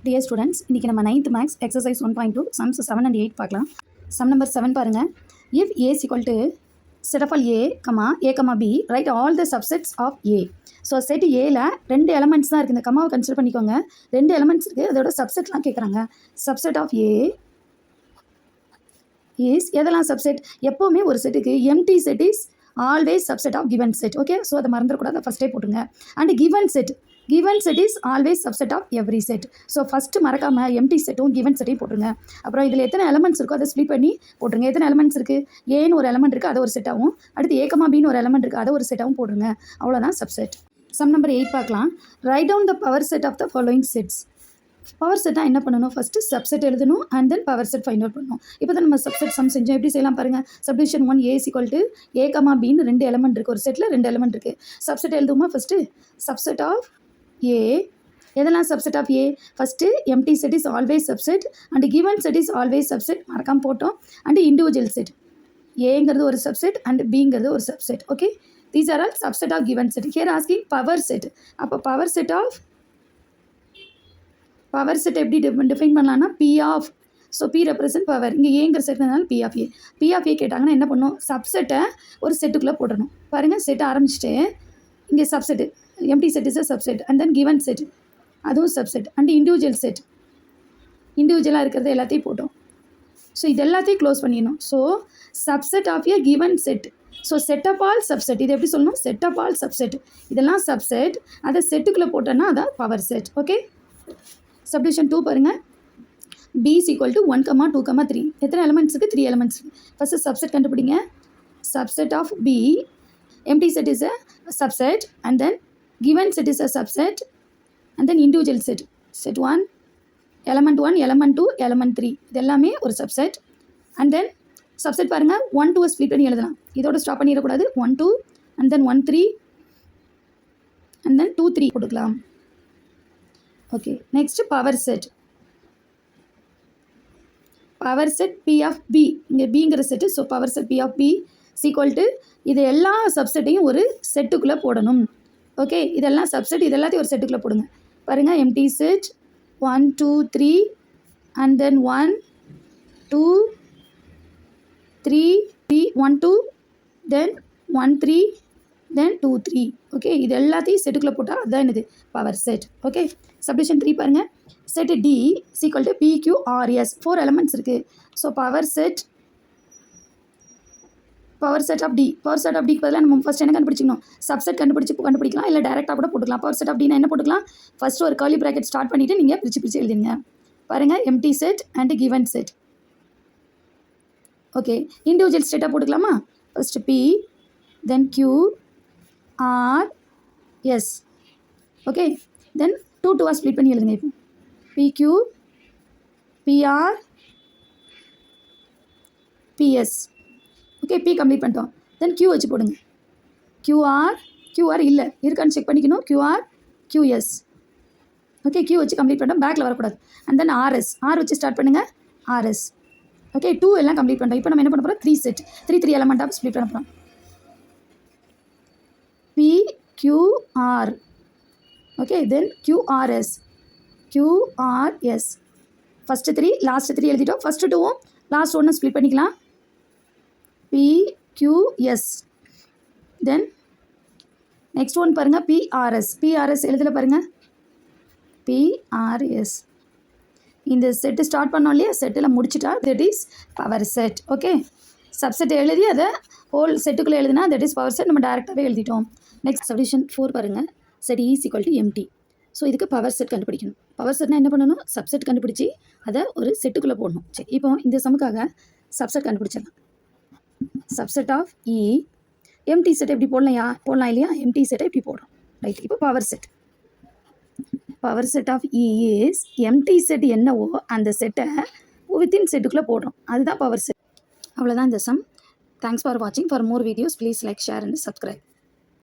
Dear students, இன்னைக்கு நம்ம 9th Max exercise 1.2 sums 7 and 8 பார்க்கலாம். Sum number 7 பாருங்க. If A is equal to set of all A, B, write all the subsets of A. So set ஏல 2 elements தான் இருக்குது. இந்த கமாவை consider பண்ணிக்கோங்க. 2 elements இருக்குது, அதோட சப்செட்லாம் கேட்குறாங்க. சப்செட் ஆஃப் ஏ இஸ் எதெல்லாம் சப்செட்? எப்போவுமே ஒரு செட்டுக்கு empty set is always subset of given set. Okay, so அதை மறந்துடக்கூடாது, ஃபஸ்ட்டே போட்டுங்க. And given set is always subset of every set. So first மறக்காமல் எம்டி செட்டும் கிவன் செட்டையும் போட்டுருங்க. அப்புறம் இதில் எத்தனை எலமெண்ட்ஸ் இருக்கோ அதை ஸ்ப்ளிட் பண்ணி போட்டுருங்க. எத்தனை எலமெண்ட்ஸ் இருக்குது? ஏன்னு ஒரு எலமெண்ட் இருக்குது, அதை ஒரு செட்டாகவும், அடுத்து ஏ, பின்னு ஒரு எலமெண்ட் இருக்குது, அதை ஒரு செட்டாகவும் போட்டுருங்க. அவ்வளோதான் சப்செட். சம் நம்பர் 8 பார்க்கலாம். Write down the power set of the following sets. Power செட்டாக என்ன பண்ணணும்? ஃபஸ்ட்டு சப்செட் எழுதணும் and then power set find out பண்ணணும். இப்போ தான் நம்ம சப்செட் சம் செஞ்சோம். எப்படி செய்யலாம் பாருங்கள். Subdivision 1 A is equal to A, Bன்னு 2 எலமெண்ட் இருக்குது. ஒரு செட்டில் 2 எலமெண்ட் இருக்குது. சப்செட் எழுதுமா? First subset of A. எதெல்லாம் subset of A? First empty set is always subset and given set is always subset, மறக்காம போட்டோம். அண்ட் இண்டிவிஜுவல் செட் ஏங்கிறது ஒரு சப்செட் அண்ட் பிங்கிறது ஒரு subset. Okay, these are all subset of given set. Here asking power set. அப்போ power set எப்படி define பண்ணலாம்னா P of. So P represent power. இங்கே ஏங்கிற செட்னால P ஆஃப் ஏ கேட்டாங்கன்னா என்ன பண்ணும்? சப்செட்டை ஒரு செட்டுக்குள்ளே போடணும். பாருங்கள், செட்டை ஆரம்பிச்சுட்டு இங்கே subset empty set is a subset and then given set, அதுவும் சப்செட் அண்ட் இண்டிவிஜுவல் செட், இண்டிவிஜுவலாக இருக்கிறது எல்லாத்தையும் போட்டோம். ஸோ இது எல்லாத்தையும் க்ளோஸ் பண்ணிடணும். So subset of a given set. So set of all subset. இது எப்படி சொல்லணும்? Set of all subset. இதெல்லாம் சப்செட், அதை செட்டுக்குள்ளே போட்டோன்னா அதான் பவர் செட். ஓகே, சப்டிவிஷன் 2 பாருங்கள். B is equal to 1, 2, 3. எத்தனை எலமெண்ட்ஸ் இருக்குது? 3 எலமெண்ட்ஸ் இருக்குது. ஃபஸ்ட்டு சப்செட் கண்டுபிடிங்க. Subset of B, empty set is a subset and then given set is a subset and then individual set. Set 1, element 2, element 3 இது எல்லாமே ஒரு subset. And then subset பாருங்கள், 1, 2 split பண்ணி எழுதலாம். இதோட ஸ்டாப் பண்ணிடக்கூடாது. 1, 2 அண்ட் தென் 1, 3 அண்ட் தென் 2, 3 போட்டுக்கலாம். Okay, next power set. Power set P of B, இங்கே Bங்கிற set. So power set P of B equal to இது எல்லா சப்செட்டையும் ஒரு செட்டுக்குள்ளே போடணும். ஓகே, இதெல்லாம் சப்செட், இது எல்லாத்தையும் ஒரு செட்டுக்குள்ளே போடுங்க. பாருங்கள், empty set 1, 2, 3 and then 1, 2, 3, 1, 2 then 1, 3 then 2, 3. Okay, இது எல்லாத்தையும் செட்டுக்குள்ளே போட்டால் அதுதான் என்னது? Power set. ஓகே, சப்டிவிஷன் 3 பாருங்கள். Set D equal to PQRS 4 elements இருக்குது. So power set of D. Power set of டிக்கு பதிலாக நம்ம ஃபஸ்ட் என்ன கண்டுபிடிச்சிக்கணும்? சப்செட் கண்டுபிடிக்கலாம், இல்லை டேரெக்டாக கூட போட்டுக்கலாம். பவர் செட் ஆஃப் டினா என்ன போட்டுக்கலாம்? ஃபஸ்ட்டு ஒரு கர்லி ப்ராக்கெட் ஸ்டார்ட் பண்ணிவிட்டு நீங்கள் பிரித்து எழுதுங்க. பாருங்கள், empty set and given set. Okay, individual ஸ்டேட்டாக போட்டுக்கலாமா? First P then Q R S. Okay, then 2 split பண்ணி எழுதுங்க. இப்போ PQ PR PS. Okay, P complete பண்ணிட்டோம். தென் Q வச்சு போடுங்க. QR இல்லை, இருக்கான்னு செக் பண்ணிக்கணும். QS. ஓகே, Q வச்சு கம்ப்ளீட் பண்ணிட்டோம், பேக்கில் வரக்கூடாது. And then RS. R வச்சு ஸ்டார்ட் பண்ணுங்கள். RS. ஓகே, 2 எல்லாம் கம்ப்ளீட் பண்ணிட்டோம். இப்போ நம்ம என்ன பண்ண போகிறோம்? 3 செட், 3 எலமெண்ட்டாக ஸ்ப்ளிட் பண்ண போகிறோம். PQR. Okay, then QRS. First 3 last 3 எழுதிட்டோம். ஃபஸ்ட்டு 2வும் லாஸ்ட் 1 ஸ்ப்ளிட் பண்ணிக்கலாம். PQS. தென் நெக்ஸ்ட் ஒன் பாருங்கள், PRS எழுதல பாருங்கள். PRS. இந்த செட்டு ஸ்டார்ட் பண்ணோம் இல்லையா, செட்டில் முடிச்சுட்டா that is power set. Okay, subset எழுதி அதை ஹோல் செட்டுக்குள்ளே எழுதினா தட் இஸ் பவர் செட். நம்ம டேரெக்டாகவே எழுதிட்டோம். நெக்ஸ்ட் சப்டிவிஷன் 4 பாருங்கள். Set E is equal to empty. So இதுக்கு பவர் செட் கண்டுபிடிக்கணும். பவர் செட்னா என்ன பண்ணணும்? சப்செட் கண்டுபிடிச்சி அதை ஒரு செட்டுக்குள்ளே போடணும். சரி, இப்போ இந்த சமுக்காக சப்செட் கண்டுபிடிச்சிடலாம். Subset of E, empty set எப்படி போடலாம் இல்லையா? எம்டி செட்டை எப்படி போடுறோம்? ரைட், இப்போ power set of E is empty set என்னவோ அந்த செட்டை வித்தின் செட்டுக்குள்ளே போடுறோம். அதுதான் பவர் செட். அவ்வளோதான் இந்த சம். தேங்க்ஸ் ஃபார் வாட்சிங். For more videos please like, share and subscribe.